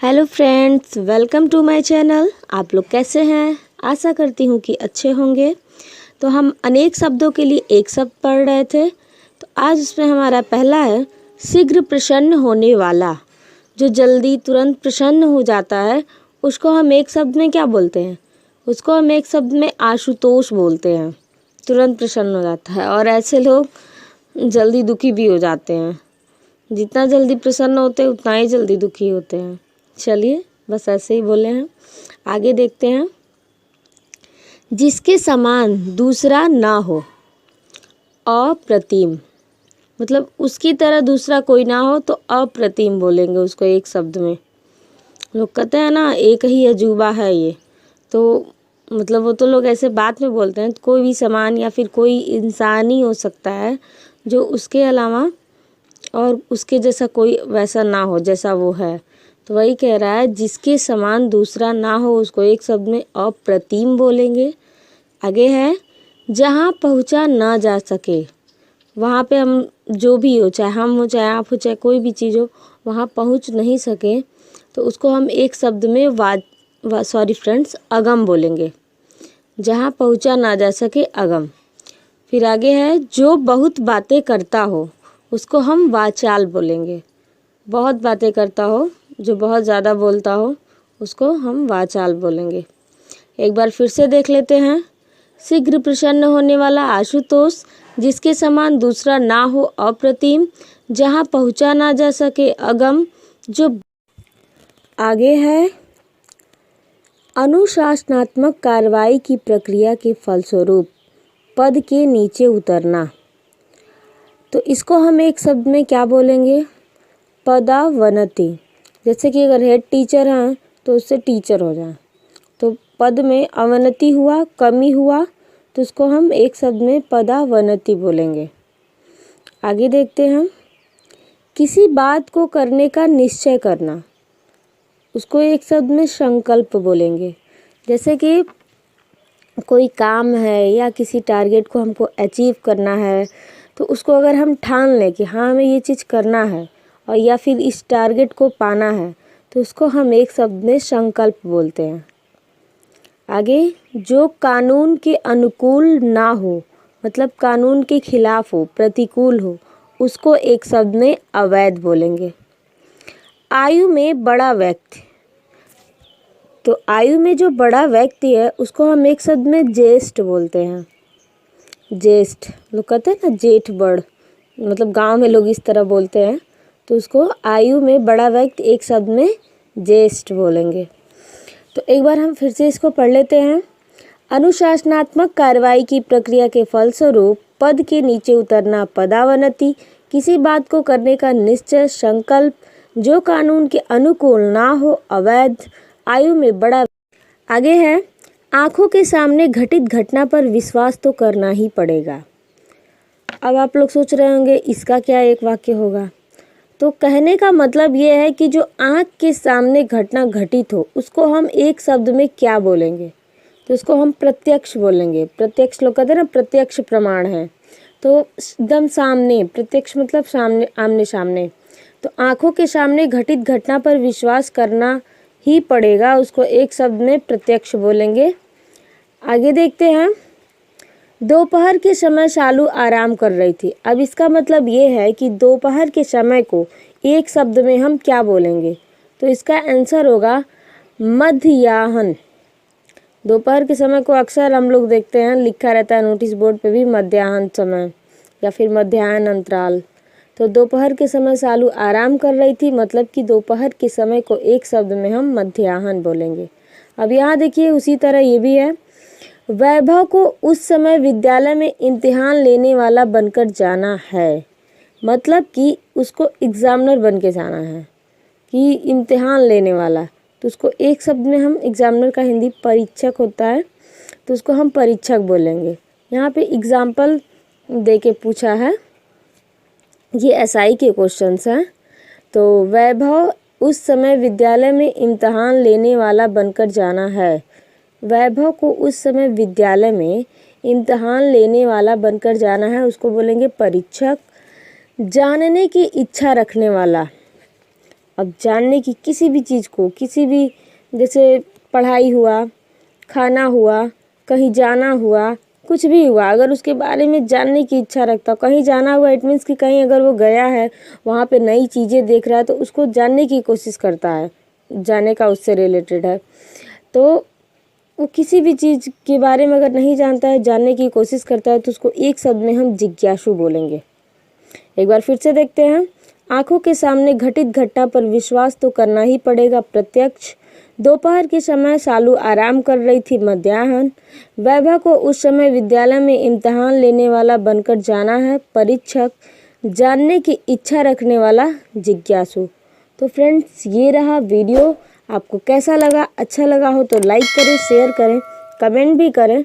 Hello friends, welcome to my channel. आप लोग कैसे हैं? आशा करती हूँ कि अच्छे होंगे। तो हम अनेक शब्दों के लिए एक शब्द पढ़ रहे थे। तो आज इसमें हमारा पहला है शीघ्र प्रसन्न होने वाला। जो जल्दी तुरंत प्रसन्न हो जाता है उसको हम एक शब्द में क्या बोलते हैं? उसको हम एक शब्द में आशुतोष बोलते हैं। तुरंत प्रसन्न हो जाता है। और ऐसे लोग जल्दी दुखी भी हो जाते हैं। जितना जल्दी प्रसन्न होते हैं उतना ही जल्दी दुखी होते हैं। चलिए, बस ऐसे ही बोले हैं। आगे देखते हैं। जिसके समान दूसरा ना हो, अप्रतिम। मतलब उसकी तरह दूसरा कोई ना हो तो अप्रतिम बोलेंगे उसको एक शब्द में। लोग कहते हैं ना, एक ही अजूबा है ये। तो मतलब वो तो लोग ऐसे बात में बोलते हैं। कोई भी सामान या फिर कोई इंसान ही हो सकता है जो उसके अलावा और उसके जैसा कोई वैसा ना हो जैसा वो है। तो वही कह रहा है, जिसके समान दूसरा ना हो उसको एक शब्द में अप्रतिम बोलेंगे। आगे है, जहाँ पहुँचा ना जा सके। वहाँ पे हम जो भी हो, चाहे हम हो, चाहे आप हो, चाहे कोई भी चीज़ हो, वहाँ पहुँच नहीं सके तो उसको हम एक शब्द में अगम बोलेंगे। जहाँ पहुँचा ना जा सके, अगम। फिर आगे है, जो बहुत बातें करता हो उसको हम वाचाल बोलेंगे। बहुत बातें करता हो, जो बहुत ज़्यादा बोलता हो, उसको हम वाचाल बोलेंगे। एक बार फिर से देख लेते हैं। शीघ्र प्रसन्न होने वाला आशुतोष, जिसके समान दूसरा ना हो अप्रतिम, जहाँ पहुँचा ना जा सके अगम। जो आगे है, अनुशासनात्मक कार्रवाई की प्रक्रिया के फलस्वरूप पद के नीचे उतरना। तो इसको हम एक शब्द में क्या बोलेंगे? पदावनति। जैसे कि अगर हेड टीचर हैं तो उससे टीचर हो जाए, तो पद में अवनति हुआ, कमी हुआ, तो उसको हम एक शब्द में पदावनति बोलेंगे। आगे देखते हैं। किसी बात को करने का निश्चय करना, उसको एक शब्द में संकल्प बोलेंगे। जैसे कि कोई काम है या किसी टारगेट को हमको अचीव करना है, तो उसको अगर हम ठान लें कि हाँ हमें ये चीज़ करना है और या फिर इस टारगेट को पाना है, तो उसको हम एक शब्द में संकल्प बोलते हैं। आगे, जो कानून के अनुकूल ना हो, मतलब कानून के खिलाफ हो, प्रतिकूल हो, उसको एक शब्द में अवैध बोलेंगे। आयु में बड़ा व्यक्ति, तो आयु में जो बड़ा व्यक्ति है उसको हम एक शब्द में ज्येष्ठ बोलते हैं। ज्येष्ठ, लोग कहते हैं ना जेठ बड़, मतलब गांव में लोग इस तरह बोलते हैं। तो उसको आयु में बड़ा व्यक्ति एक शब्द में ज्येष्ठ बोलेंगे। तो एक बार हम फिर से इसको पढ़ लेते हैं। अनुशासनात्मक कार्रवाई की प्रक्रिया के फलस्वरूप पद के नीचे उतरना, पदावनति। किसी बात को करने का निश्चय, संकल्प। जो कानून के अनुकूल ना हो, अवैध। आयु में बड़ा। आगे है, आंखों के सामने घटित घटना पर विश्वास तो करना ही पड़ेगा। अब आप लोग सोच रहे होंगे इसका क्या एक वाक्य होगा। तो कहने का मतलब ये है कि जो आँख के सामने घटना घटित हो उसको हम एक शब्द में क्या बोलेंगे? तो उसको हम प्रत्यक्ष बोलेंगे। प्रत्यक्ष, लोग कहते हैं ना प्रत्यक्ष प्रमाण है, तो एकदम सामने। प्रत्यक्ष मतलब सामने, आमने सामने। तो आँखों के सामने घटित घटना पर विश्वास करना ही पड़ेगा, उसको एक शब्द में प्रत्यक्ष बोलेंगे। आगे देखते हैं। दोपहर के समय शालू आराम कर रही थी। अब इसका मतलब ये है कि दोपहर के समय को एक शब्द में हम क्या बोलेंगे? तो इसका आंसर होगा मध्याह्न। दोपहर के समय को अक्सर हम लोग देखते हैं, लिखा रहता है नोटिस बोर्ड पे भी, मध्याह्न समय या फिर मध्याह्न अंतराल। तो दोपहर के समय शालू आराम कर रही थी, मतलब कि दोपहर के समय को एक शब्द में हम मध्याह्न बोलेंगे। अब यहाँ देखिए उसी तरह ये भी है। वैभव को उस समय विद्यालय में इम्तिहान लेने वाला बनकर जाना है, मतलब कि उसको एग्जामिनर बन के जाना है, कि इम्तिहान लेने वाला। तो उसको एक शब्द में हम, एग्जामिनर का हिंदी परीक्षक होता है, तो उसको हम परीक्षक बोलेंगे। यहाँ पे एग्जाम्पल दे के पूछा है, ये एसआई के क्वेश्चंस हैं। तो वैभव उस समय विद्यालय में इम्तिहान लेने वाला बनकर जाना है। वैभव को उस समय विद्यालय में इम्तिहान लेने वाला बनकर जाना है, उसको बोलेंगे परीक्षक। जानने की इच्छा रखने वाला, अब जानने की किसी भी चीज़ को, किसी भी, जैसे पढ़ाई हुआ, खाना हुआ, कहीं जाना हुआ, कुछ भी हुआ, अगर उसके बारे में जानने की इच्छा रखता, कहीं जाना हुआ, इट मीन्स कि कहीं अगर वो गया है, वहाँ पे नई चीज़ें देख रहा है तो उसको जानने की कोशिश करता है, जाने का उससे रिलेटेड है। तो वो किसी भी चीज़ के बारे में अगर नहीं जानता है, जानने की कोशिश करता है, तो उसको एक शब्द में हम जिज्ञासु बोलेंगे। एक बार फिर से देखते हैं। आंखों के सामने घटित घटना पर विश्वास तो करना ही पड़ेगा प्रत्यक्ष। दोपहर के समय शालू आराम कर रही थी। मध्याह्न वैभव को उस समय विद्यालय में इम्तिहान लेने वाला बनकर जाना है। परीक्षक जानने की इच्छा रखने वाला जिज्ञासु। तो फ्रेंड्स, ये रहा वीडियो। आपको कैसा लगा? अच्छा लगा हो तो लाइक करें, शेयर करें, कमेंट भी करें।